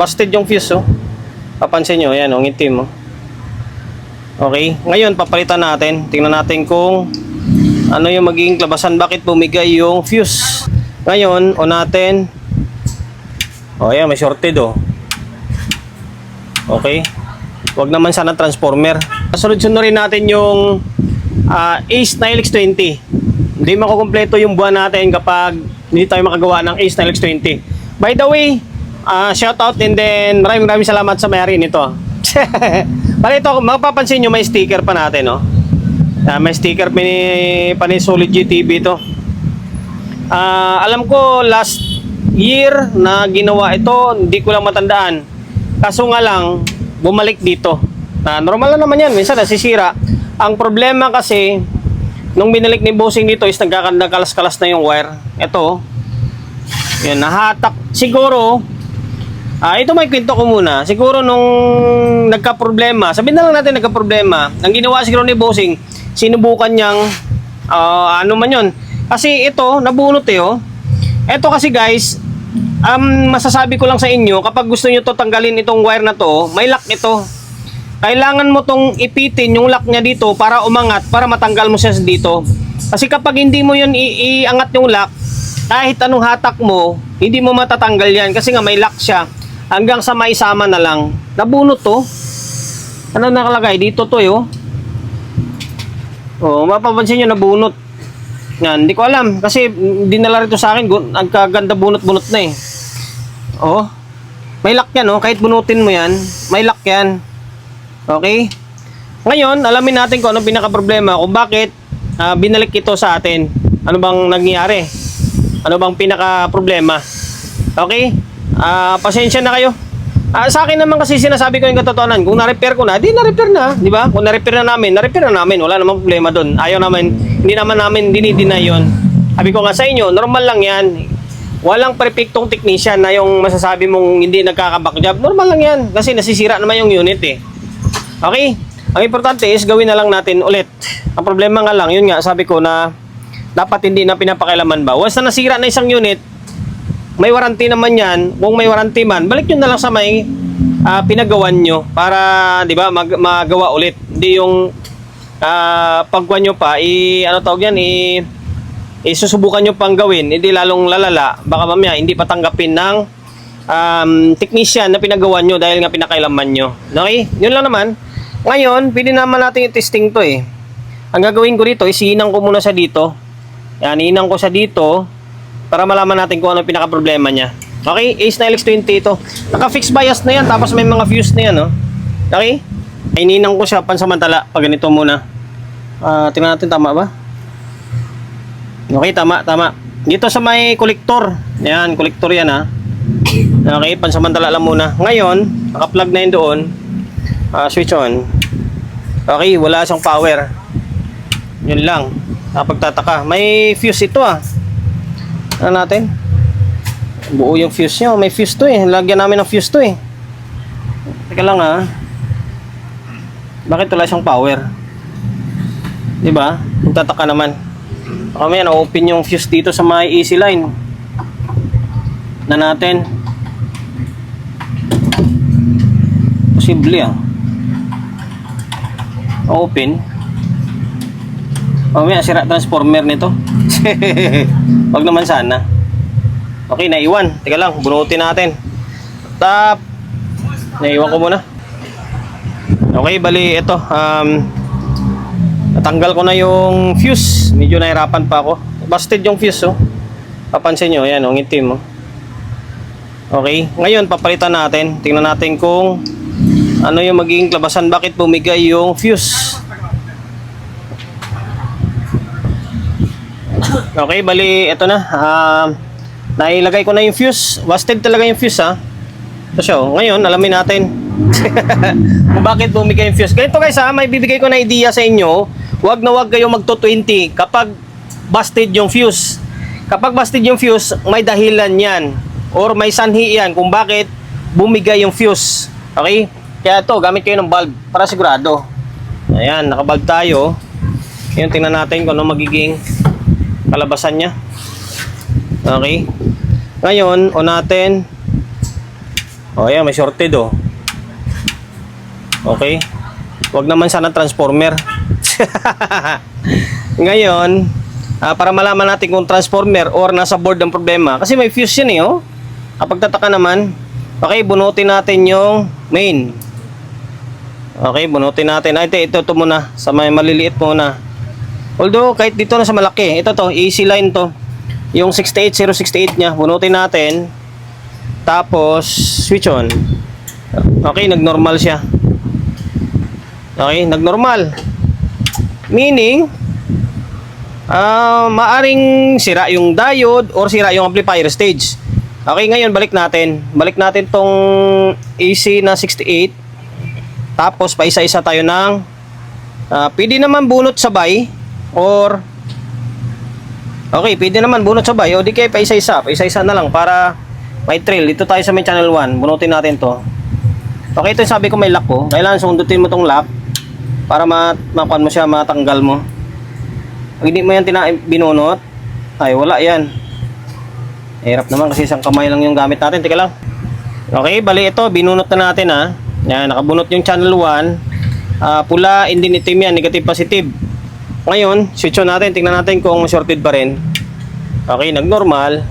busted yung fuse, oh. Papansin nyo, ayan, ang itim, oh. Okay, ngayon papalitan natin. Tingnan natin kung ano yung magiging labasan, bakit bumigay yung fuse. Ngayon, on natin. Oh, ayan, may shorted, oh. Okay. Wag naman sana transformer. Sunod-sunod rin natin yung Ace na LX20. Hindi makukumpleto yung buwan natin kapag hindi tayo makagawa ng Ace na LX20. By the way, shout out and then maraming salamat sa may-ari nito. Para ito, mapapansin nyo may sticker pa natin, no? May sticker pa ni Solid GTV ito. Alam ko last year na ginawa ito, hindi ko lang matandaan. Kaso nga lang, bumalik dito. Normal lang naman yan, minsan nasisira. Ang problema kasi, nung binalik ni Bossing dito is nagkakalas-kalas na yung wire. Ito, yun, nahatak. Siguro, ito may kwento ko muna. Siguro nung nagka-problema, sabihin na lang natin nagka-problema, ang ginawa siguro ni Bossing, sinubukan niyang, ano man yun. Kasi ito, nabunot eh, oh. Ito kasi guys, masasabi ko lang sa inyo, kapag gusto nyo to tanggalin itong wire na to, may lock ito. Kailangan mo tong ipitin yung lock niya dito para umangat, para matanggal mo siya dito. Kasi kapag hindi mo yun iangat yung lock, kahit anong hatak mo, hindi mo matatanggal yan. Kasi nga may lock siya. Hanggang sa maisama na lang. Nabunot to. Ano nakalagay? Dito to yo. Oh, mapapansin nyo nabunot. Yan, hindi ko alam. Kasi dinala rito sa akin, nagkaganda bunot-bunot na eh. Oh, may lock yan, oh. Kahit bunutin mo yan, may lock yan. Okay? Ngayon, alamin natin kung anong pinaka-problema, kung bakit binalik ito sa atin. Ano bang nangyari? Ano bang pinaka-problema? Okay? Pasensya na kayo. Sa akin naman kasi sinasabi ko yung katotohanan. Kung na-repair ko na, di na-repair na. Di ba? Kung na-repair na namin. Wala namang problema doon. Ayaw naman, hindi naman namin dinideny yun. Sabi ko nga sa inyo, normal lang yan. Walang perfectong technician na yung masasabi mong hindi nagkaka-backjob. Normal lang yan. Kasi nasisira naman yung unit eh. Okay? Ang importante is gawin na lang natin ulit. Ang problema nga lang, yun nga, sabi ko na dapat hindi na pinapakailaman ba. Once na nasira na isang unit, may warranty naman yan. Kung may warranty man, balik nyo na lang sa may pinagawan nyo para, di ba, magawa ulit. Hindi yung pagkuhan nyo pa, susubukan nyo pang gawin, hindi lalong lalala. Baka mamaya, hindi patanggapin ng technician na pinagawa nyo dahil nga pinakailaman nyo. Okay? Yun lang naman. Ngayon, pwede naman natin i-testing to eh. Ang gagawin ko dito, isinang ko muna siya dito. Yan, inang ko siya dito para malaman natin kung ano pinaka-problema niya. Okay? Ace na LX20 ito. Naka-fix bias na yan, tapos may mga fuse na yan, no? Okay? Ay, ininang ko siya pansamantala. Pag ganito muna. Tingnan natin, tama ba? Okay, tama. Dito sa may kolektor. Yan, kolektor yan, ha? Okay, pansamantala lang muna. Ngayon, naka-plug na yun doon. Switch on. Okay, wala siyang power. Yun lang. Pagtataka. May fuse ito Ano natin? Buo yung fuse nyo. May fuse to eh. Lagyan namin ng fuse to eh. Teka lang Bakit wala siyang power? Diba? Pagtataka naman. Kami na-open yung fuse dito sa may easy line. Na natin. Posible open. May sira transformer nito. Wag naman sana. Okay, naiwan. Teka lang, bunutin natin. Naiwan ko muna. Okay, bali ito. Natanggal ko na yung fuse. Medyo nahirapan pa ako. Busted yung fuse, oh. Papansin nyo, ayan, ang itim, oh. Okay, ngayon papalitan natin. Tingnan natin kung ano yung magiging labasan, bakit bumigay yung fuse. Okay, bali ito na. Nailagay ko na yung fuse. Busted talaga yung fuse, So, ngayon alamin natin kung bakit bumigay yung fuse. Ganito guys, may bibigay ko na idea sa inyo. Wag na wag kayong magto-20 kapag busted yung fuse. Kapag busted yung fuse, may dahilan yan or may sanhi yan kung bakit bumigay yung fuse. Okay? Kaya ito, gamit kayo ng bulb para sigurado. Ayan, nakabulb tayo. Ngayon, tingnan natin kung ano magiging kalabasan niya. Okay? Ngayon, on natin. O, ayan, may shorted, oh. Okay. Wag naman sana transformer. Ngayon, para malaman natin kung transformer or nasa board ang problema. Kasi may fuse yan, eh, oh. Kapag tataka naman, okay, bunutin natin yung main. Okay, bunutin natin. Ay, ito muna. Sa may maliliit muna. Although, kahit dito na sa malaki. Ito to, AC line to. Yung 68068 niya. Bunutin natin. Tapos, switch on. Okay, nag-normal siya. Okay, nag-normal. Meaning, maaring sira yung diode or sira yung amplifier stage. Okay, ngayon balik natin. Balik natin tong AC na 68. Tapos, paisa-isa tayo ng pwede naman bunot sabay or okay, pwede naman bunot sabay o di kaya paisa-isa. Paisa-isa na lang para may trail. Dito tayo sa may channel 1. Bunutin natin to. Okay, ito yung sabi ko may lock ko. Kailangan sundutin mo tong lock para makuan mo siya, matanggal mo. Pag hindi mo yan binunot, ay wala yan. Hirap naman kasi isang kamay lang yung gamit natin. Teka lang. Okay, bali ito, binunot na natin ha. Yan, nakabunot yung channel 1. Pula, hindi itim yan, negative positive. Ngayon, switch on natin, tingnan natin kung shorted pa rin. Okay, nag-normal.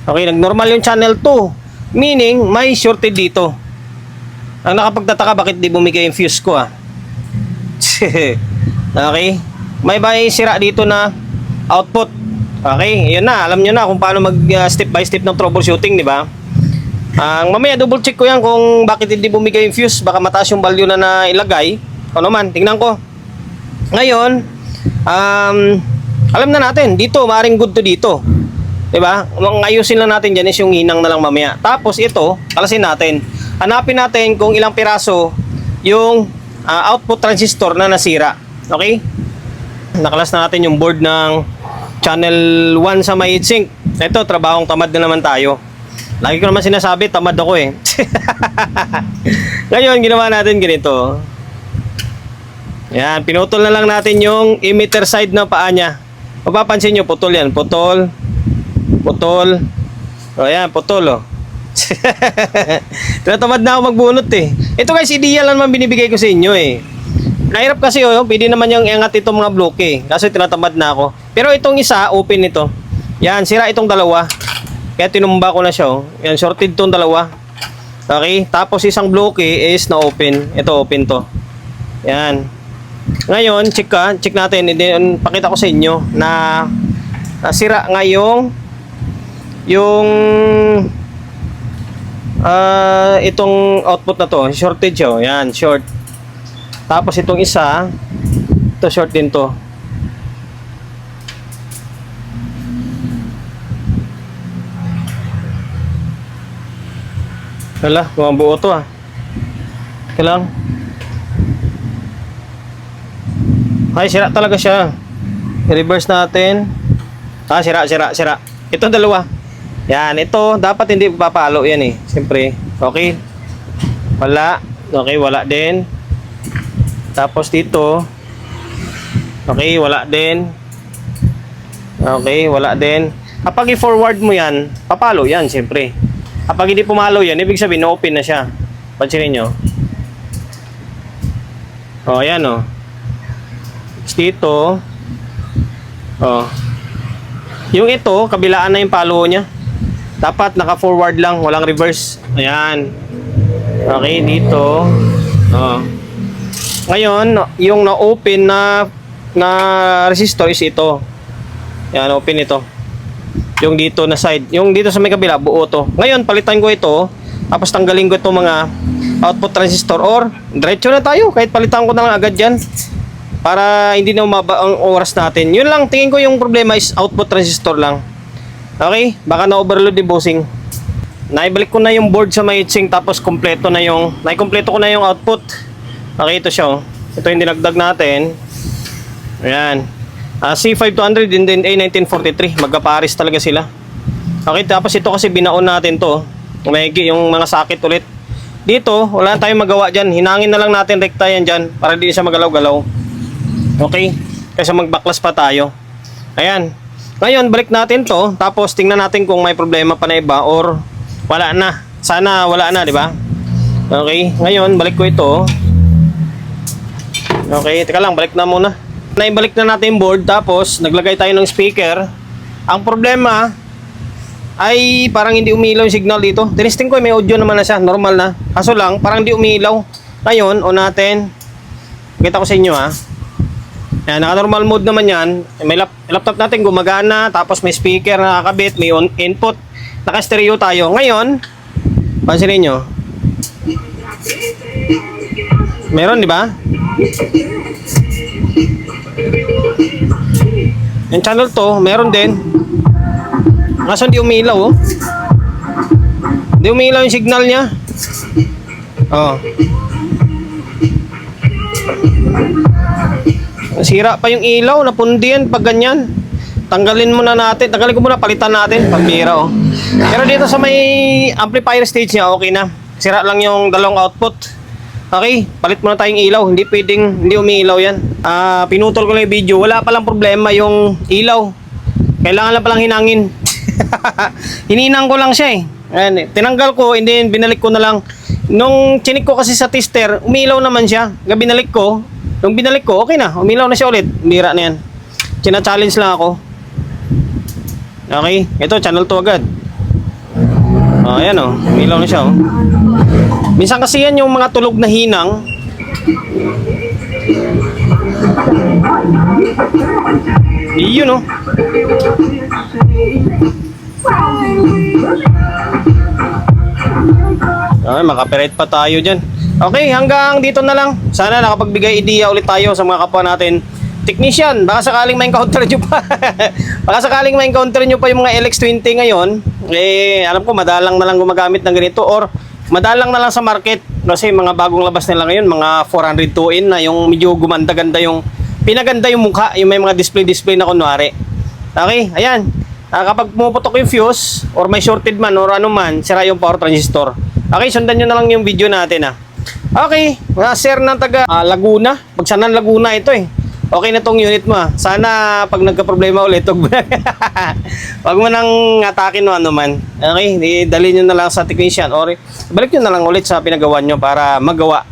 Okay, nag-normal yung channel 2. Meaning, may shorted dito. Ang nakapagtataka, bakit di bumigay yung fuse ko Okay, may sira dito na output. Okay, yun na, alam nyo na kung paano mag step by step ng troubleshooting, di ba? Mamaya double check ko yan kung bakit hindi bumigay yung fuse. Baka mataas yung value na nailagay. Ano man, tingnan ko. Ngayon, alam na natin, dito, maaaring good to dito. Diba? Ang ayusin lang natin dyan is yung hinang na lang mamaya. Tapos ito, kalasin natin. Hanapin natin kung ilang piraso yung output transistor na nasira. Okay? Nakalas na natin yung board ng channel 1 sa may heatsink. Ito, trabahong tamad na naman tayo. Lagi ko naman sinasabi, tamad ako eh. Ngayon, ginawa natin ganito. Yan, pinutol na lang natin yung emitter side ng paa niya. Mapapansin nyo, putol yan. Putol. Putol. O yan, putol oh. Tinatamad na ako magbunot eh. Ito guys, ideal lang naman binibigay ko sa inyo eh. Nahirap kasi oh, pwede naman yung iangat itong mga bloke eh. Kasi tinatamad na ako. Pero itong isa, open ito. Yan, sira itong dalawa. Kaya tinumba ko na siya oh. Yan, shorted itong dalawa. Okay, tapos isang bloke is na open. Ito open to. Yan. Ngayon, check natin. Pakita ko sa inyo na sira nga yung itong output na to. Shorted siya. Yan, short. Tapos itong isa, ito short din to. Hala, buo to ah. Kailang. Ay, sira talaga siya. I-reverse natin. Sira. Ito dalawa. Yan, ito dapat hindi papalo yan eh. Siyempre. Okay. Wala. Okay, wala din. Tapos dito. Okay, wala din. Okay, wala din. Kapag i-forward mo yan, papalo yan, siyempre. Kapag hindi pumalo yan, ibig sabihin, open na siya. Pansinin nyo. O, ayan o. Dito. O. Yung ito, kabilaan na yung palo niya. Dapat naka-forward lang, walang reverse. Ayan. Okay, dito. O. Ngayon, yung na-open na resistor is ito. Ayan, open ito. Yung dito na side. Yung dito sa may kabila, buo to. Ngayon, palitan ko ito. Tapos tanggalin ko itong mga output transistor. Or, diretso na tayo. Kahit palitan ko na lang agad yan. Para hindi na umaba ang oras natin. Yun lang, tingin ko yung problema is output transistor lang. Okay? Baka na-overload yung bossing. Naibalik ko na yung board sa may heatsink. Tapos kompleto na yung, naikompleto ko na yung output. Okay, ito siya. Oh. Ito yung dinagdag natin. Ayan. C5200 and then A1943. Magkapares talaga sila. Okay, tapos ito kasi binaon natin to. Umegi yung mga sakit ulit. Dito, wala tayong magawa dyan. Hinangin na lang natin rekta yan dyan para di siya magalaw-galaw. Okay? Kasi magbaklas pa tayo. Ayan. Ngayon, balik natin to. Tapos tingnan natin kung may problema pa na iba or wala na. Sana wala na, di ba? Okay, ngayon balik ko ito. Okay, teka lang, balik na muna. Naibalik na natin yung board, tapos naglagay tayo ng speaker. Ang problema ay parang hindi umilaw yung signal dito. Tinisting ko, may audio naman na siya, normal na. Kaso lang, parang hindi umilaw. Ngayon, on natin. Kita ko sa inyo ha. Yan, naka-normal mode naman yan. May laptop natin gumagana, tapos may speaker na nakakabit, may input. Naka-stereo tayo. Ngayon, pansinin nyo. Meron, di ba? Yung channel to, meron din. Kaso hindi umilaw, oh. Hindi umilaw yung signal niya. Oh. Sira pa yung ilaw, napundi yan pag ganyan. Tanggalin muna natin, tanggalin ko muna, palitan natin. Pambira, oh. Pero dito sa may amplifier stage niya, okay na. Sira lang yung dalawang output. Okay, palit muna tayong ilaw. Hindi pwedeng, hindi umiilaw yan. Pinutol ko lang yung video. Wala palang problema yung ilaw. Kailangan lang palang hinangin. Hininang ko lang siya eh. Ayan, tinanggal ko, and then binalik ko na lang. Nung chinik ko kasi sa tester, umiilaw naman siya. Binalik ko. Nung binalik ko, okay na. Umiilaw na siya ulit. Bira na yan. China-challenge lang ako. Okay, ito, channel 2 agad. Ayan o, umiilaw na siya o. Minsan kasi yan yung mga tulog na hinang. Yun o. Ay, makapirate pa tayo dyan. Okay, hanggang dito na lang. Sana nakapagbigay idea ulit tayo sa mga kapwa natin technician. Baka sakaling ma-encounter nyo pa. Baka sakaling ma-encounter nyo pa yung mga LX20 ngayon. Eh, alam ko, madalang na lang gumagamit ng ganito or madalang na lang sa market kasi mga bagong labas nila ngayon, mga 402 in na yung medyo gumanda-ganda yung pinaganda yung mukha, yung may mga display na kunwari. Okay, ayan. Kapag pumuputok yung fuse or may shorted man or ano man, sira yung power transistor. Okay, sundan nyo na lang yung video natin ha. Okay, mga sir ng taga Laguna. Pagsanan Laguna ito eh. Okay na tong unit mo ha. Sana pag nagka-problema ulit, wag mo nang atakin o ano man. Okay, dali nyo na lang sa technician or balik nyo na lang ulit sa pinagawa nyo para magawa.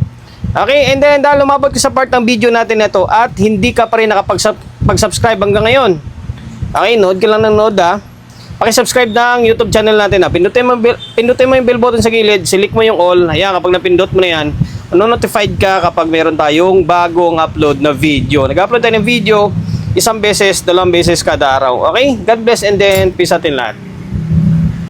Okay, and then dahil lumabot ka sa part ng video natin na ito at hindi ka pa rin nakapag-subscribe hanggang ngayon. Okay, nood ka lang ng nood ha. Paki-subscribe ng YouTube channel natin ha. Pindutin mo yung bell button sa gilid, select mo yung all. Ayan, kapag napindot mo na yan, notified ka kapag meron tayong bagong upload na video. Nag-upload tayo ng video isang beses, dalawang beses kada araw. Okay? God bless and then peace atin lahat.